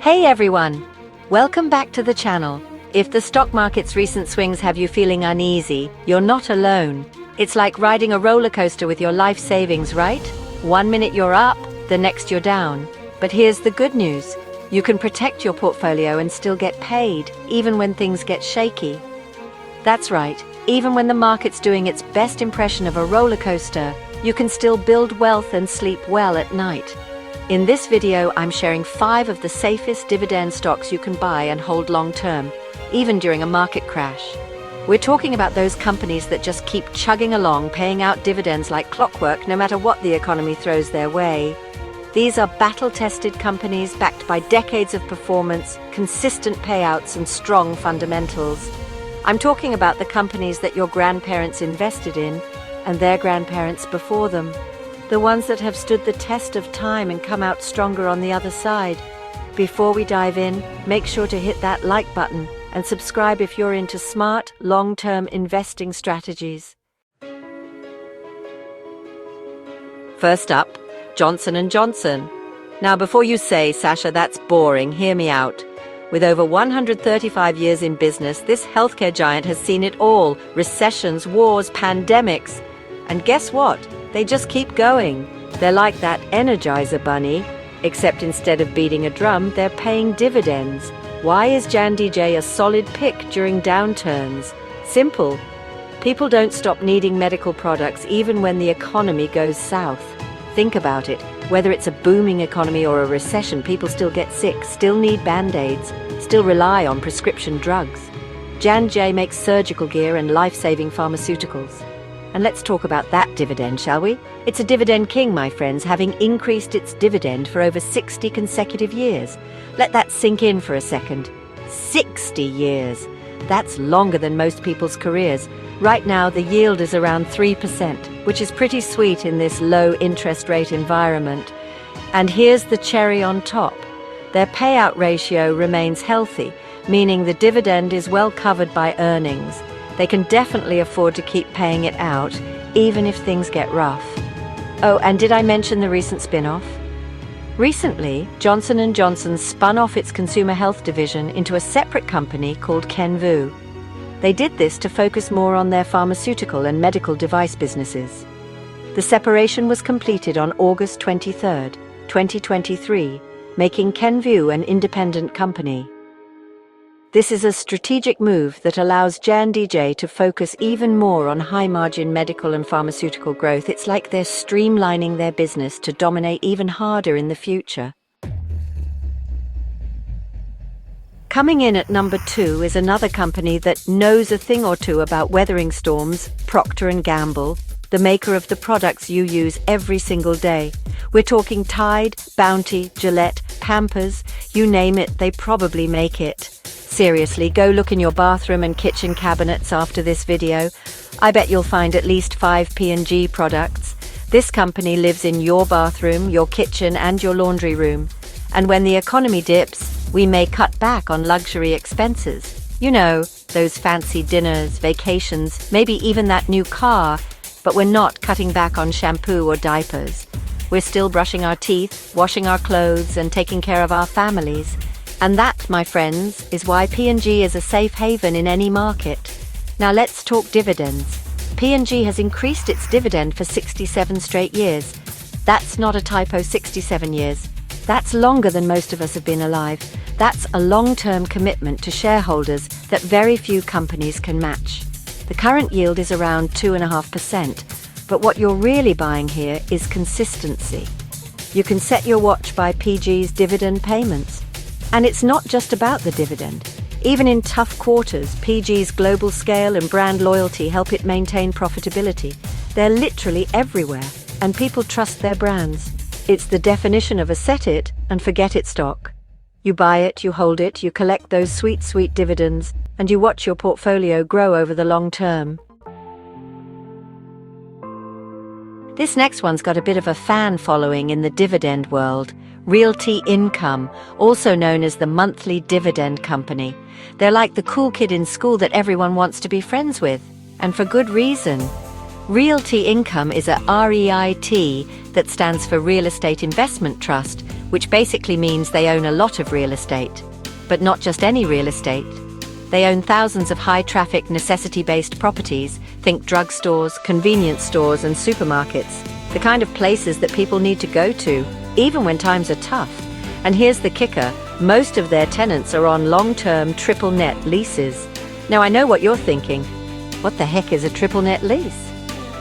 Hey everyone! Welcome back to the channel. If the stock market's recent swings have you feeling uneasy, you're not alone. It's like riding a roller coaster with your life savings, right? 1 minute you're up, the next you're down. But here's the good news. You can protect your portfolio and still get paid, even when things get shaky. That's right. Even when the market's doing its best impression of a roller coaster, you can still build wealth and sleep well at night. In this video, I'm sharing 5 of the safest dividend stocks you can buy and hold long-term, even during a market crash. We're talking about those companies that just keep chugging along, paying out dividends like clockwork no matter what the economy throws their way. These are battle-tested companies backed by decades of performance, consistent payouts, and strong fundamentals. I'm talking about the companies that your grandparents invested in, and their grandparents before them. The ones that have stood the test of time and come out stronger on the other side. Before we dive in, make sure to hit that like button and subscribe if you're into smart, long-term investing strategies. First up, Johnson & Johnson. Now before you say, Sasha, that's boring, hear me out. With over 135 years in business, this healthcare giant has seen it all: recessions, wars, pandemics. And guess what? They just keep going. They're like that Energizer bunny, except instead of beating a drum, they're paying dividends. Why is JandDJ a solid pick during downturns? Simple. People don't stop needing medical products even when the economy goes south. Think about it. Whether it's a booming economy or a recession, people still get sick, still need band-aids, still rely on prescription drugs. JandDJ makes surgical gear and life-saving pharmaceuticals. And let's talk about that dividend, shall we? It's a dividend king, my friends, having increased its dividend for over 60 consecutive years. Let that sink in for a second. 60 years! That's longer than most people's careers. Right now, the yield is around 3%, which is pretty sweet in this low interest rate environment. And here's the cherry on top. Their payout ratio remains healthy, meaning the dividend is well covered by earnings. They can definitely afford to keep paying it out, even if things get rough. Oh, and did I mention the recent spin-off? Recently, Johnson & Johnson spun off its consumer health division into a separate company called Kenvue. They did this to focus more on their pharmaceutical and medical device businesses. The separation was completed on August 23, 2023, making Kenvue an independent company. This is a strategic move that allows JandDJ to focus even more on high-margin medical and pharmaceutical growth. It's like they're streamlining their business to dominate even harder in the future. Coming in at number 2 is another company that knows a thing or two about weathering storms, Procter & Gamble, the maker of the products you use every single day. We're talking Tide, Bounty, Gillette, Pampers, you name it, they probably make it. Seriously, go look in your bathroom and kitchen cabinets after this video. I bet you'll find at least 5 P&G products. This company lives in your bathroom, your kitchen, and your laundry room. And when the economy dips, we may cut back on luxury expenses. You know, those fancy dinners, vacations, maybe even that new car. But we're not cutting back on shampoo or diapers. We're still brushing our teeth, washing our clothes, and taking care of our families. And that, my friends, is why P&G is a safe haven in any market. Now let's talk dividends. P&G has increased its dividend for 67 straight years. That's not a typo, 67 years. That's longer than most of us have been alive. That's a long-term commitment to shareholders that very few companies can match. The current yield is around 2.5%, but what you're really buying here is consistency. You can set your watch by PG's dividend payments. And it's not just about the dividend. Even in tough quarters, PG's global scale and brand loyalty help it maintain profitability. They're literally everywhere, and people trust their brands. It's the definition of a set it and forget it stock. You buy it, you hold it, you collect those sweet, sweet dividends, and you watch your portfolio grow over the long term. This next one's got a bit of a fan following in the dividend world. Realty Income, also known as the monthly dividend company. They're like the cool kid in school that everyone wants to be friends with, and for good reason. Realty Income is a REIT that stands for Real Estate Investment Trust, which basically means they own a lot of real estate. But not just any real estate. They own thousands of high-traffic, necessity-based properties, think drugstores, convenience stores, and supermarkets, the kind of places that people need to go to, even when times are tough. And here's the kicker, most of their tenants are on long-term triple net leases. Now I know what you're thinking. What the heck is a triple net lease?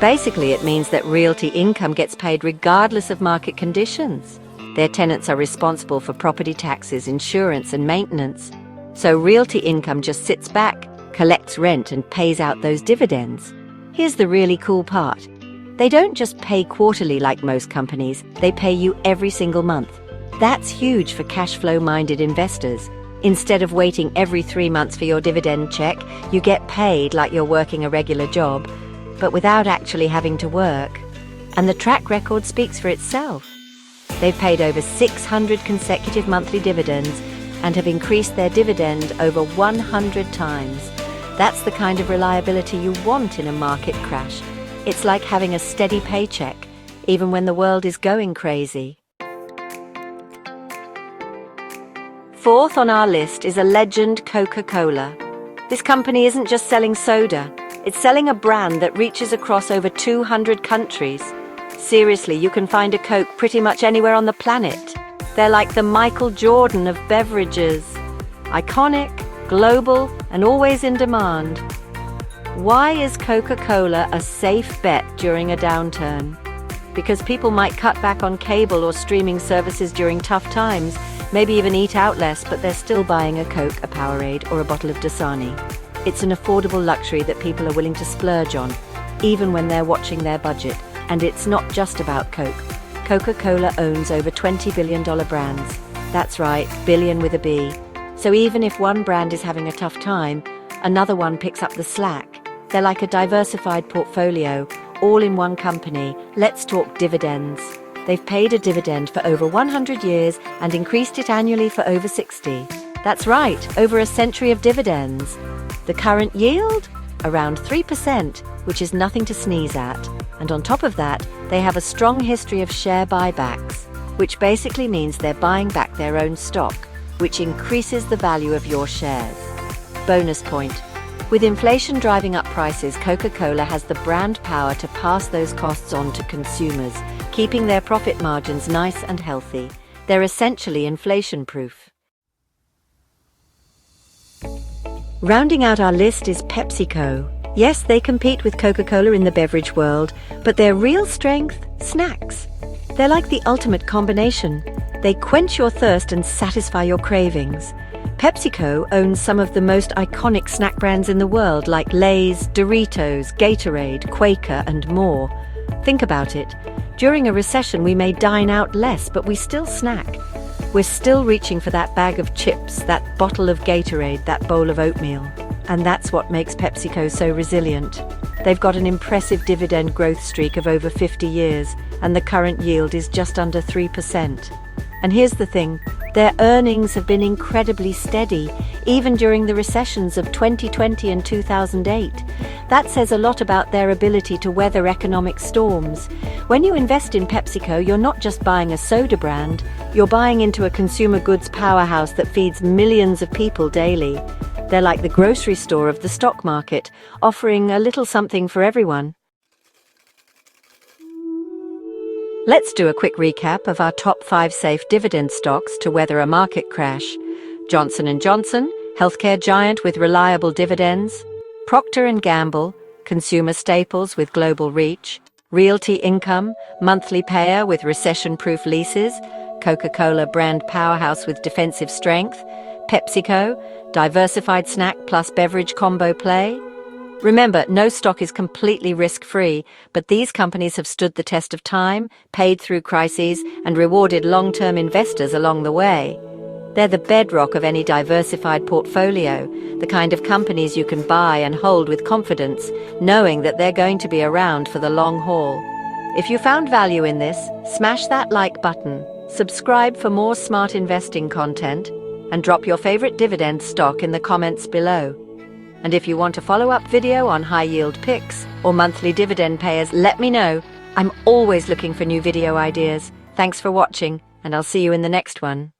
Basically, it means that Realty Income gets paid regardless of market conditions. Their tenants are responsible for property taxes, insurance, and maintenance. So Realty Income just sits back, collects rent, and pays out those dividends. Here's the really cool part. They don't just pay quarterly like most companies, they pay you every single month. That's huge for cash flow-minded investors. Instead of waiting every 3 months for your dividend check, you get paid like you're working a regular job, but without actually having to work. And the track record speaks for itself. They've paid over 600 consecutive monthly dividends and have increased their dividend over 100 times. That's the kind of reliability you want in a market crash. It's like having a steady paycheck, even when the world is going crazy. Fourth on our list is a legend, Coca-Cola. This company isn't just selling soda, it's selling a brand that reaches across over 200 countries. Seriously, you can find a Coke pretty much anywhere on the planet. They're like the Michael Jordan of beverages. Iconic, global, and always in demand. Why is Coca-Cola a safe bet during a downturn? Because people might cut back on cable or streaming services during tough times, maybe even eat out less, but they're still buying a Coke, a Powerade, or a bottle of Dasani. It's an affordable luxury that people are willing to splurge on, even when they're watching their budget. And it's not just about Coke. Coca-Cola owns over $20 billion brands. That's right, billion with a B. So even if one brand is having a tough time, another one picks up the slack. They're like a diversified portfolio, all in one company. Let's talk dividends. They've paid a dividend for over 100 years and increased it annually for over 60. That's right, over a century of dividends. The current yield? Around 3%, which is nothing to sneeze at. And on top of that, they have a strong history of share buybacks, which basically means they're buying back their own stock, which increases the value of your shares. Bonus point. With inflation driving up prices, Coca-Cola has the brand power to pass those costs on to consumers, keeping their profit margins nice and healthy. They're essentially inflation-proof. Rounding out our list is PepsiCo. Yes, they compete with Coca-Cola in the beverage world, but their real strength? Snacks. They're like the ultimate combination. They quench your thirst and satisfy your cravings. PepsiCo owns some of the most iconic snack brands in the world like Lay's, Doritos, Gatorade, Quaker, and more. Think about it. During a recession, we may dine out less, but we still snack. We're still reaching for that bag of chips, that bottle of Gatorade, that bowl of oatmeal. And that's what makes PepsiCo so resilient. They've got an impressive dividend growth streak of over 50 years, and the current yield is just under 3%. And here's the thing, their earnings have been incredibly steady, even during the recessions of 2020 and 2008. That says a lot about their ability to weather economic storms. When you invest in PepsiCo, you're not just buying a soda brand, you're buying into a consumer goods powerhouse that feeds millions of people daily. They're like the grocery store of the stock market, offering a little something for everyone. Let's do a quick recap of our top 5 safe dividend stocks to weather a market crash. Johnson & Johnson, healthcare giant with reliable dividends. Procter & Gamble, consumer staples with global reach. Realty Income, monthly payer with recession-proof leases. Coca-Cola brand powerhouse with defensive strength. PepsiCo, diversified snack plus beverage combo play. Remember, no stock is completely risk-free, but these companies have stood the test of time, paid through crises, and rewarded long-term investors along the way. They're the bedrock of any diversified portfolio, the kind of companies you can buy and hold with confidence, knowing that they're going to be around for the long haul. If you found value in this, smash that like button, subscribe for more smart investing content, and drop your favorite dividend stock in the comments below. And if you want a follow-up video on high-yield picks or monthly dividend payers, let me know. I'm always looking for new video ideas. Thanks for watching, and I'll see you in the next one.